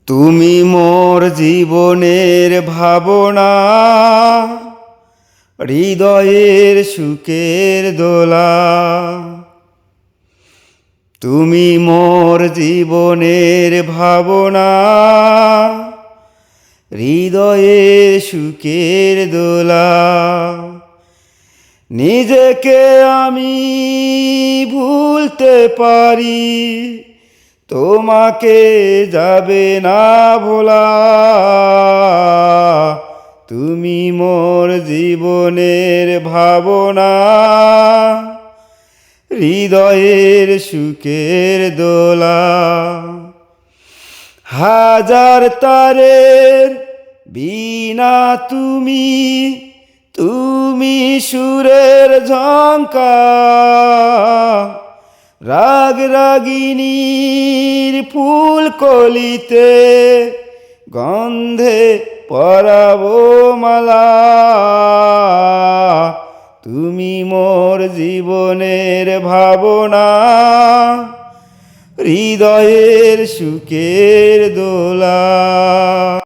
তুমি মোর জীবনের ভাবনা, হৃদয়ের সুখের দোলা। তুমি মোর জীবনের ভাবনা, হৃদয়ের সুখের দোলা। নিজেকে আমি ভুলতে পারি, তোমাকে যাবে না ভোলা। তুমি মোর জীবনের ভাবনা, হৃদয়ের সুখের দোলা। হাজার তারের বীণা তুমি, তুমি সুরের ঝঙ্কার। রাগ রাগিনীর ফুল কলিতে, গন্ধে পরাবো মালা। তুমি মোর জীবনের ভাবনা, হৃদয়ের সুখের দোলা।